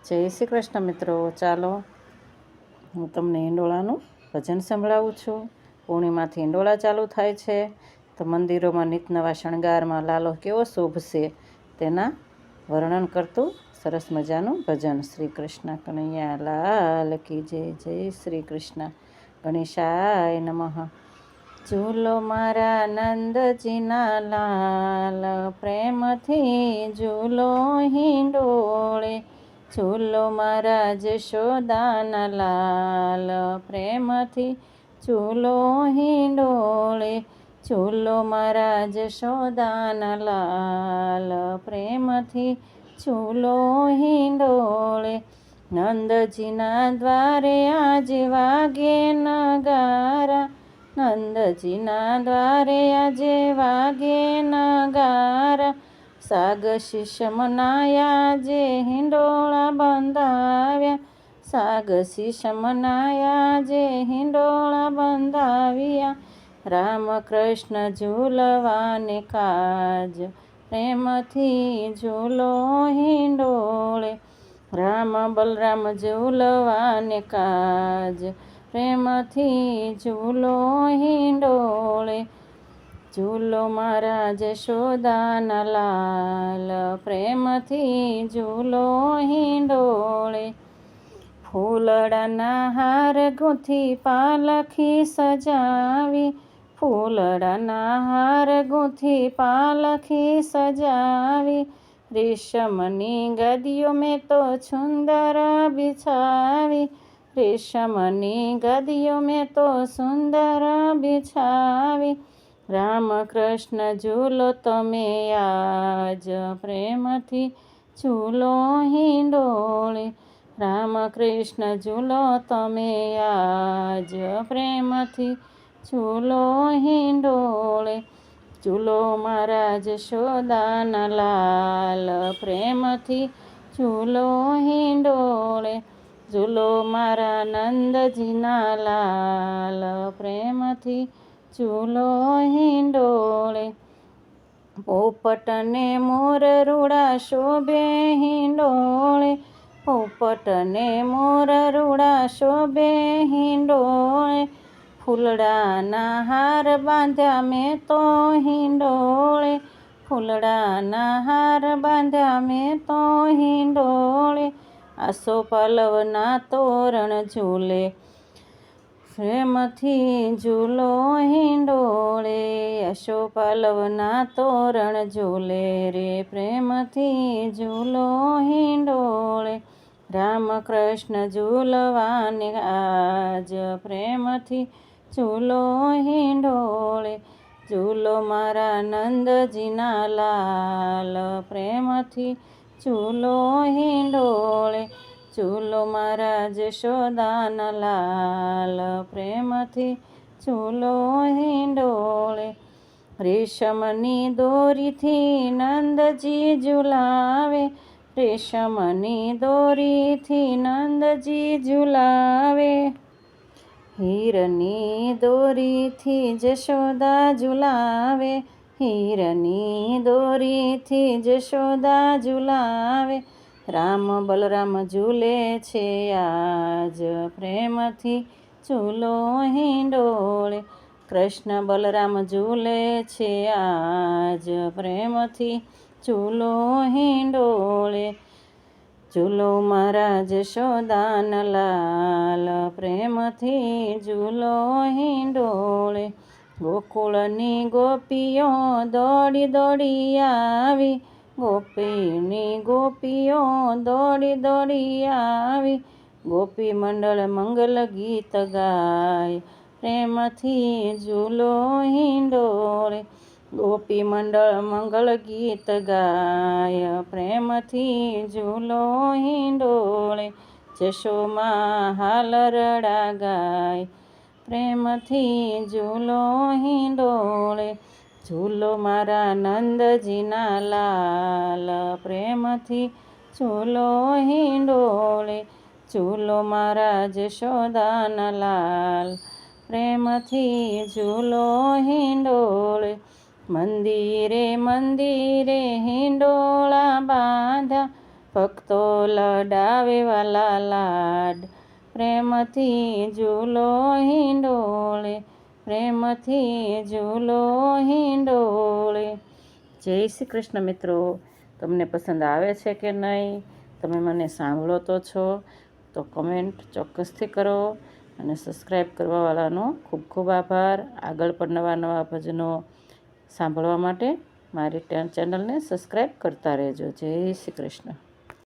જય શ્રી કૃષ્ણ મિત્રો. ચાલો હું તમને હિંડોળાનું ભજન સંભળાવું છું. પૂર્ણિમાથી હિંડોળા ચાલુ થાય છે તો મંદિરોમાં નિત નવા શણગારમાં લાલો કેવો શોભશે તેના વર્ણન કરતું સરસ મજાનું ભજન. શ્રી કૃષ્ણ કનૈયા લાલ કી જય. જય શ્રી કૃષ્ણ. ગણેશાય નમઃ. ઝૂલો મારા નંદજીના લાલ, પ્રેમથી ઝૂલો હિંડોળે. ઝૂલો મારા જશોદાના લાલ, પ્રેમથી ઝૂલો હિંડોળે. ઝૂલો મારા જશોદાના લાલ, પ્રેમથી ઝૂલો હિંડોળે. નંદજીના દ્વારે આજે વાગે નગારા, નંદજીના દ્વારે આજે વાગે નગારા. સાગ શીશ મનાયા જે હિંડોળા બંધાવ્યા, સાગ શીશ મનાયા જે હિંડોળા બંધાવ્યા. રામ કૃષ્ણ ઝૂલવાને કાજ, પ્રેમથી ઝૂલો હિંડોળે. રામ બલરામ ઝૂલવાને કાજ, પ્રેમથી ઝૂલો હિંડોળે. ઝૂલો મારા જશોદાના લાલ, પ્રેમથી ઝૂલો હિંડોળે. ફૂલડાના હાર ગૂંથી પાલખી સજાવી, ફૂલડાના હાર ગૂંથી પાલખી સજાવી. રેશમની ગદીઓ મેં તો સુંદર બિછાવી, રેશમની ગદીઓ મેં તો સુંદર બિછાવી. રામ કૃષ્ણ ઝૂલો તમે આજ, પ્રેમથી ઝૂલો હિંડોળે. રામ કૃષ્ણ ઝૂલો તમે આજ, પ્રેમથી ઝૂલો હિંડોળે. ઝૂલો મારા જશોદાના લાલ, પ્રેમથી ઝૂલો હિંડોળે. ઝૂલો મારા નંદજીના લાલ, પ્રેમથી ઝૂલો હિંડોળે. પોપટને મોર રૂડા શોભે હિંડોળે, પોપટને મોર રૂડા શોભે હિંડોળે. ફૂલડાના હાર બાંધ્યા મેં તો હિંડોળે, ફૂલડાના હાર બાંધ્યા મેં તો હિંડોળે. આસો પાલવના તોરણ ઝૂલે, પ્રેમથી ઝૂલો હિંડોળે. આસો પાલવના તોરણ ઝૂલે રે, પ્રેમથી ઝૂલો હિંડોળે. રામ કૃષ્ણ ઝૂલવાને આજ, પ્રેમથી ઝૂલો હિંડોળે. ઝૂલો મારા નંદજીના લાલ, પ્રેમથી ઝૂલો હિંડોળે. ઝૂલો મારા જશોદાના લાલ, પ્રેમથી ઝૂલો હિંડોળે. રેશમની દોરીથી નંદજી ઝૂલાવે, રેશમની દોરીથી નંદજી ઝૂલાવે. હીરની દોરીથી જશોદા ઝૂલાવે, હીરની દોરીથી જશોદા ઝૂલાવે. રામ બલરામ ઝૂલે છે આજ, પ્રેમથી ઝૂલો હિંડોળે. કૃષ્ણ બલરામ ઝૂલે છે આજ, પ્રેમથી ઝૂલો હિંડોળે. ઝૂલો મારા જશોદાના લાલ, પ્રેમથી ઝૂલો હિંડોળે. ગોકુળની ગોપીઓ દોડી દોડી આવી, ગોપીની ગોપીઓ દોડી દોડી આવી. ગોપી મંડળ મંગલ ગીત ગાય, પ્રેમથી ઝૂલો હિંડોળે. ગોપી મંડળ મંગળ ગીત ગાય, પ્રેમથી ઝૂલો હિંડોળે. જશોમાં હાલરડા ગાય, પ્રેમથી ઝૂલો હિંડોળે. ઝૂલો મારા નંદજીના લાલ, પ્રેમથી ઝૂલો હિંડોળે. ઝૂલો મારા જશોદાના લાલ, પ્રેમથી ઝૂલો હિંડોળે. મંદિરે મંદિરે હિંડોળા બાંધ્યા, ભક્તો લડાવે વાલા લાડ, પ્રેમથી ઝૂલો હિંડોળે, પ્રેમથી ઝૂલો હિંડોળે. જય શ્રી કૃષ્ણ મિત્રો. તમને પસંદ આવે છે કે નહીં? તમે મને સાંભળો તો છો તો કમેન્ટ ચોક્કસથી કરો, અને સબસ્ક્રાઈબ કરવાવાળાનો ખૂબ ખૂબ આભાર. આગળ પણ નવા નવા ભજનો સાંભળવા માટે મારી ચેનલને સબસ્ક્રાઈબ કરતા રહેજો. જય શ્રી કૃષ્ણ.